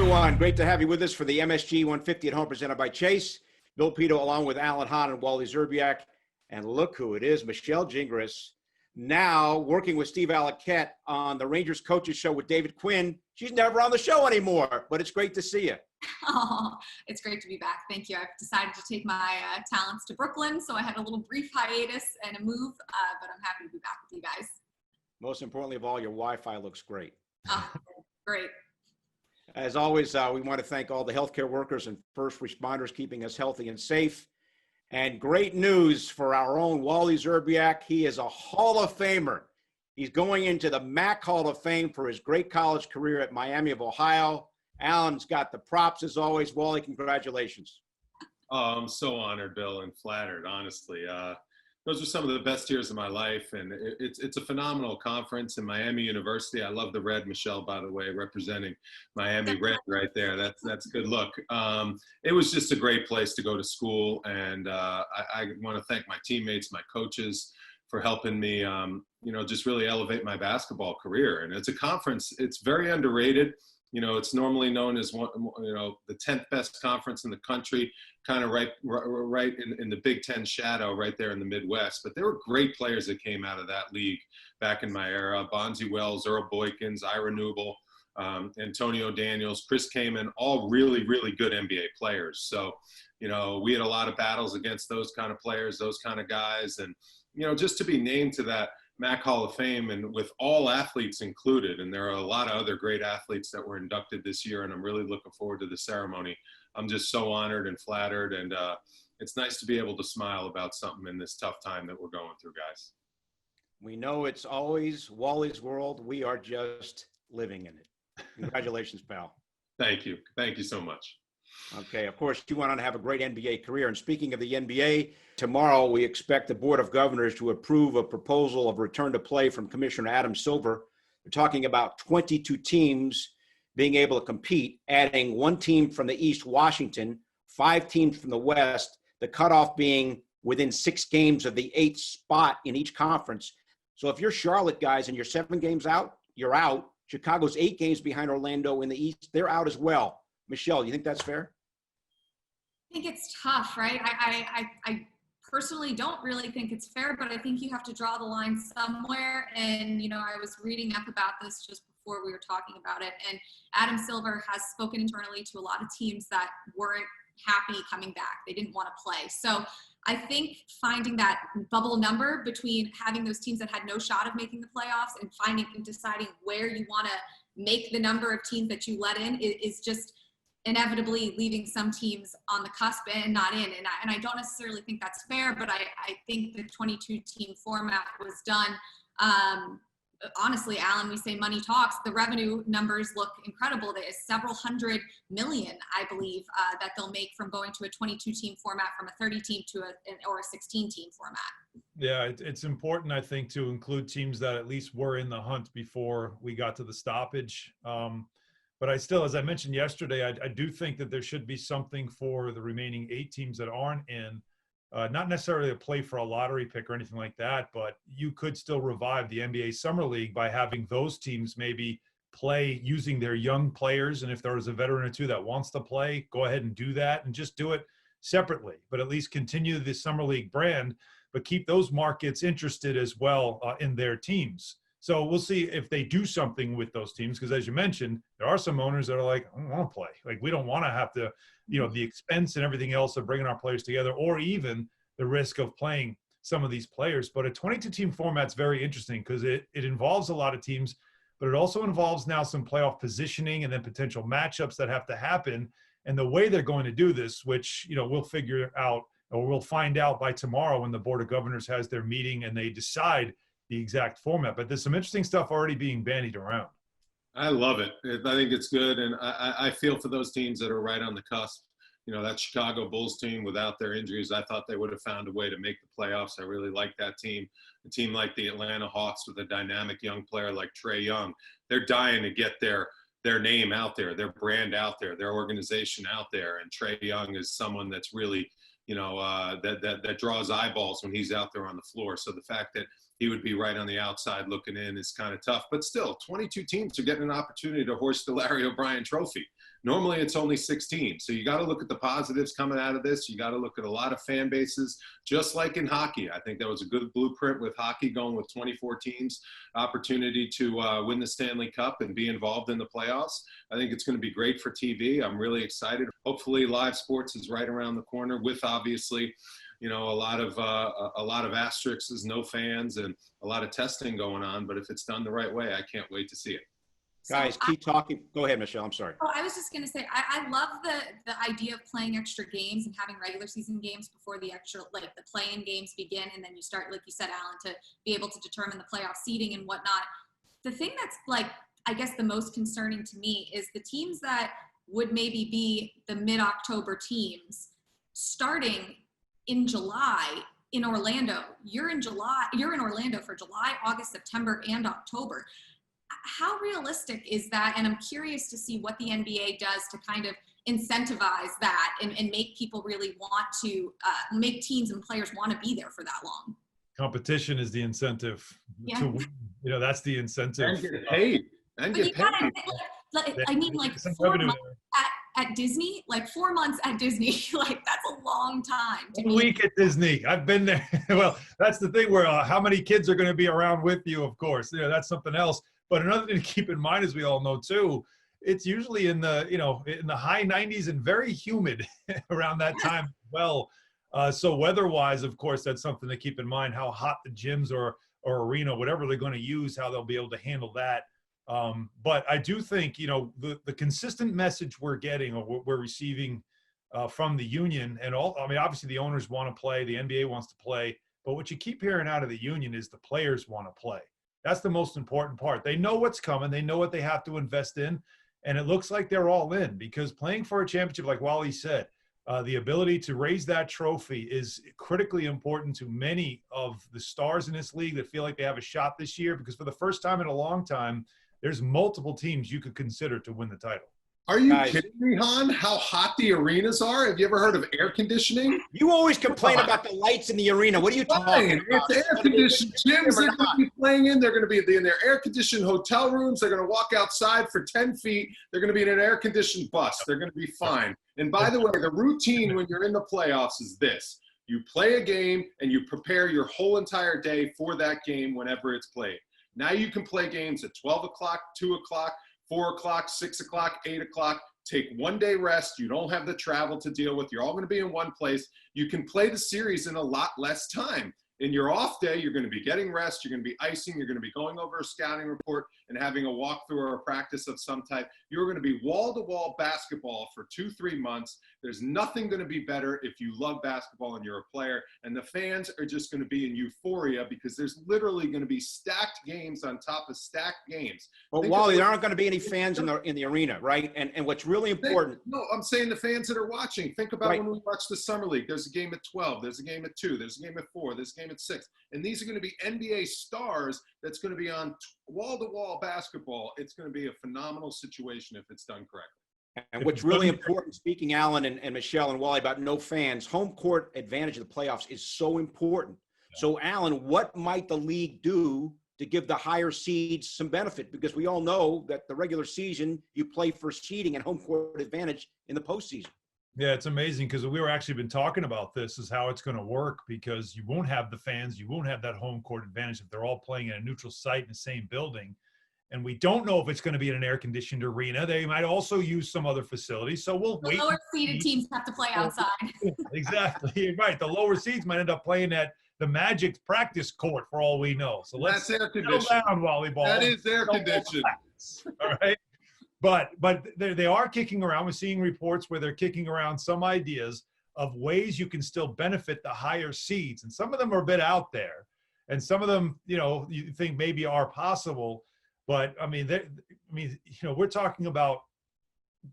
everyone. Great to have you with us for the MSG 150 at Home presented by Chase. Bill Pito along with Alan Hahn and Wally Szczerbiak. And look who it is, Michelle Gingras, now working with Steve Alakette on the Rangers Coaches Show with David Quinn. She's never on the show anymore, but it's great to see you. Oh, it's great to be back. Thank you. I've decided to take my talents to Brooklyn, so I had a little brief hiatus and a move, but I'm happy to be back with you guys. Most importantly of all, your Wi-Fi looks great. Oh, great. As always, we want to thank all the healthcare workers and first responders keeping us healthy and safe. And great news for our own Wally Szczerbiak. He is a Hall of Famer. He's going into the MAC Hall of Fame for his great college career at Miami of Ohio. Alan's got the props as always. Wally, congratulations. Oh, I'm so honored, Bill, and flattered, honestly. Those are some of the best years of my life, and it's a phenomenal conference in Miami University. I love the red, Michelle, by the way, representing Miami red right there. That's a good look. It was just a great place to go to school, and I want to thank my teammates, my coaches, for helping me, just really elevate my basketball career. And it's a conference, it's very underrated. It's normally known as the 10th best conference in the country, kind of right in the Big Ten shadow right there in the Midwest. But there were great players that came out of that league back in my era. Bonzi Wells, Earl Boykins, Ira Newble, Antonio Daniels, Chris Kaman, all really, really good NBA players. So, we had a lot of battles against those kind of players, those kind of guys. And, just to be named to that MAC Hall of Fame and with all athletes included, and there are a lot of other great athletes that were inducted this year, and I'm really looking forward to the ceremony. I'm just so honored and flattered, and it's nice to be able to smile about something in this tough time that we're going through, guys. We know it's always Wally's world. We are just living in it. Congratulations, pal. Thank you. Thank you so much. Okay, of course, you went on to have a great NBA career. And speaking of the NBA, tomorrow we expect the Board of Governors to approve a proposal of return to play from Commissioner Adam Silver. We're talking about 22 teams being able to compete, adding one team from the East, Washington, 5 teams from the West, the cutoff being within 6 games of the 8th spot in each conference. So if you're Charlotte, guys, and you're 7 games out, you're out. Chicago's 8 games behind Orlando in the East. They're out as well. Michelle, you think that's fair? I think it's tough, right? I personally don't really think it's fair, but I think you have to draw the line somewhere. And, I was reading up about this just before we were talking about it. And Adam Silver has spoken internally to a lot of teams that weren't happy coming back. They didn't want to play. So I think finding that bubble number between having those teams that had no shot of making the playoffs and deciding where you want to make the number of teams that you let in is just inevitably leaving some teams on the cusp and not in. And I don't necessarily think that's fair, but I think the 22-team format was done. Honestly, Alan, we say money talks. The revenue numbers look incredible. There is several hundred million, I believe, that they'll make from going to a 22-team format from a 30-team to a 16-team format. Yeah, it's important, I think, to include teams that at least were in the hunt before we got to the stoppage. But I still, as I mentioned yesterday, I do think that there should be something for the remaining 8 teams that aren't in, not necessarily a play for a lottery pick or anything like that, but you could still revive the NBA Summer League by having those teams maybe play using their young players. And if there is a veteran or 2 that wants to play, go ahead and do that and just do it separately, but at least continue the Summer League brand, but keep those markets interested as well in their teams. So we'll see if they do something with those teams, because as you mentioned, there are some owners that are like, I don't want to play. Like, we don't want to have to, the expense and everything else of bringing our players together, or even the risk of playing some of these players. But a 22-team format's very interesting because it involves a lot of teams, but it also involves now some playoff positioning and then potential matchups that have to happen. And the way they're going to do this, which, we'll figure out, or we'll find out by tomorrow when the Board of Governors has their meeting and they decide the exact format. But there's some interesting stuff already being bandied around. I love it. I think it's good. And I feel for those teams that are right on the cusp. That Chicago Bulls team, without their injuries, I thought they would have found a way to make the playoffs. I really like that team. A team like the Atlanta Hawks with a dynamic young player like Trae Young, they're dying to get their name out there, their brand out there, their organization out there. And Trae Young is someone that's really, that draws eyeballs when he's out there on the floor. So the fact that he would be right on the outside looking in is kind of tough. But still, 22 teams are getting an opportunity to hoist the Larry O'Brien Trophy. Normally it's only 16. So you got to look at the positives coming out of this. You got to look at a lot of fan bases, just like in hockey. I think that was a good blueprint with hockey going with 24 teams, opportunity to win the Stanley Cup and be involved in the playoffs. I think it's going to be great for TV. I'm really excited. Hopefully live sports is right around the corner with obviously, you know, a lot of asterisks, no fans, and a lot of testing going on. But if it's done the right way, I can't wait to see it. Guys, keep talking. Go ahead, Michelle. I'm sorry. Oh, I was just going to say, I love the idea of playing extra games and having regular season games before the extra, like the play-in games begin. And then you start, like you said, Alan, to be able to determine the playoff seeding and whatnot. The thing that's like, I guess the most concerning to me is the teams that would maybe be the mid-October teams starting in July in Orlando. You're in Orlando for July, August, September, and October. How realistic is that? And I'm curious to see what the NBA does to kind of incentivize that and make people really want to make teams and players want to be there for that long. Competition is the incentive to win. You know, that's the incentive. And get paid. And get paid. I mean, like 4 months at Disney, like 4 months at Disney, like that's a long time. 1 week at Disney. I've been there. Well, that's the thing where how many kids are going to be around with you, of course. You know, that's something else. But another thing to keep in mind, as we all know too, it's usually in the, you know, in the high 90s and very humid around that time as well. So weather-wise, of course, that's something to keep in mind, how hot the gyms or arena, whatever they're going to use, how they'll be able to handle that. But I do think, you know, the consistent message we're getting or we're receiving from the union and all, I mean, obviously the owners want to play, the NBA wants to play, but what you keep hearing out of the union is the players want to play. That's the most important part. They know what's coming. They know what they have to invest in. And it looks like they're all in because playing for a championship, like Wally said, the ability to raise that trophy is critically important to many of the stars in this league that feel like they have a shot this year because for the first time in a long time, there's multiple teams you could consider to win the title. Are you kidding me, Han? How hot the arenas are? Have you ever heard of air conditioning? You always complain about the lights in the arena. What are you talking about? It's air-conditioned gyms they're going to be playing in. They're going to be in their air-conditioned hotel rooms. They're going to walk outside for 10 feet. They're going to be in an air-conditioned bus. They're going to be fine. And by the way, the routine when you're in the playoffs is this. You play a game and you prepare your whole entire day for that game whenever it's played. Now you can play games at 12 o'clock, 2 o'clock, 4 o'clock, 6 o'clock, 8 o'clock. Take 1 day rest. You don't have the travel to deal with. You're all going to be in one place. You can play the series in a lot less time. In your off day, you're going to be getting rest. You're going to be icing. You're going to be going over a scouting report and having a walkthrough or a practice of some type. You're going to be wall-to-wall basketball for 2-3 months. There's nothing going to be better if you love basketball and you're a player. And the fans are just going to be in euphoria because there's literally going to be stacked games on top of stacked games. But Wally, there aren't going to be any fans in the arena, right? And what's really important. No, I'm saying the fans that are watching. Think about when we watch the Summer League. There's a game at 12. There's a game at 2. There's a game at 4. There's a game at 6. And these are going to be NBA stars that's going to be on wall-to-wall basketball. It's going to be a phenomenal situation if it's done correctly. And what's really important, speaking Alan and Michelle and Wally about no fans, home court advantage of the playoffs is so important. So Alan, what might the league do to give the higher seeds some benefit? Because we all know that the regular season, you play for seeding and home court advantage in the postseason. Yeah, it's amazing because we were actually been talking about this is how it's going to work because you won't have the fans. You won't have that home court advantage if they're all playing in a neutral site in the same building. And we don't know if it's going to be in an air-conditioned arena. They might also use some other facilities. So we'll wait. The lower seeded teams have to play outside. Exactly. You're right. The lower seeds might end up playing at the Magic's practice court for all we know. So let's air conditioned. Down, volleyball. That is air conditioned. All right. But they are kicking around. We're seeing reports where they're kicking around some ideas of ways you can still benefit the higher seeds. And some of them are a bit out there. And some of them, you know, you think maybe are possible. But, I mean, we're talking about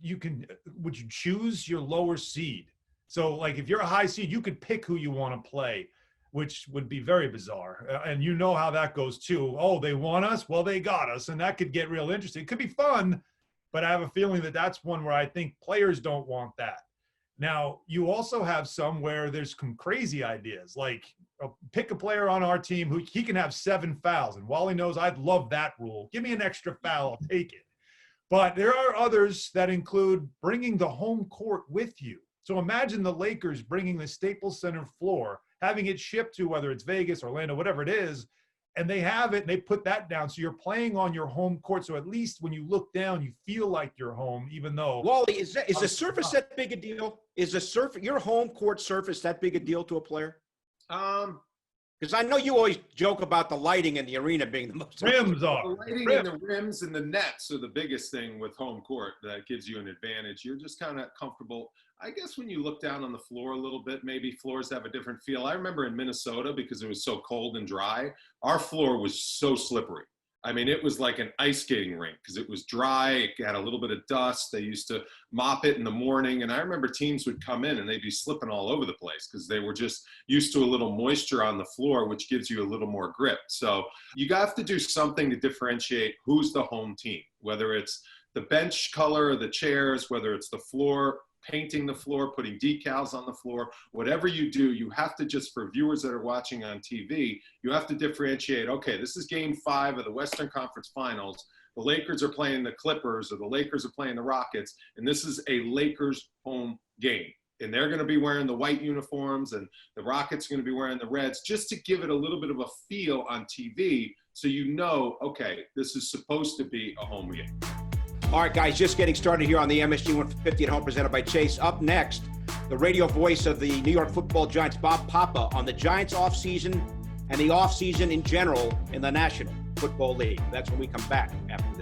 would you choose your lower seed? So, like, if you're a high seed, you could pick who you want to play, which would be very bizarre. And you know how that goes, too. Oh, they want us? Well, they got us. And that could get real interesting. It could be fun. But I have a feeling that that's one where I think players don't want that. Now, you also have some where there's some crazy ideas, like pick a player on our team who he can have 7 fouls. And Wally knows I'd love that rule. Give me an extra foul, I'll take it. But there are others that include bringing the home court with you. So imagine the Lakers bringing the Staples Center floor, having it shipped to whether it's Vegas, Orlando, whatever it is, and they have it and they put that down. So you're playing on your home court. So at least when you look down, you feel like you're home, even though. Wally, is the surface that big a deal? Is your home court surface that big a deal to a player? Because I know you always joke about the lighting in the arena being the most. Rims The are. lighting and the rims and the nets are the biggest thing with home court that gives you an advantage. You're just kind of comfortable. I guess when you look down on the floor a little bit, maybe floors have a different feel. I remember in Minnesota, because it was so cold and dry, our floor was so slippery. I mean, it was like an ice skating rink because it was dry. It had a little bit of dust. They used to mop it in the morning. And I remember teams would come in and they'd be slipping all over the place because they were just used to a little moisture on the floor, which gives you a little more grip. So you have to do something to differentiate who's the home team, whether it's the bench color of the chairs, whether it's the floor, painting the floor, putting decals on the floor, whatever you do, you have to just, for viewers that are watching on TV, you have to differentiate, okay, this is game 5 of the Western Conference Finals. The Lakers are playing the Clippers or the Lakers are playing the Rockets, and this is a Lakers home game. And they're going to be wearing the white uniforms and the Rockets are going to be wearing the reds, just to give it a little bit of a feel on TV so you know, okay, this is supposed to be a home game. All right, guys, just getting started here on the MSG 150 at Home, presented by Chase. Up next, the radio voice of the New York Football Giants, Bob Papa, on the Giants offseason and the offseason in general in the National Football League. That's when we come back after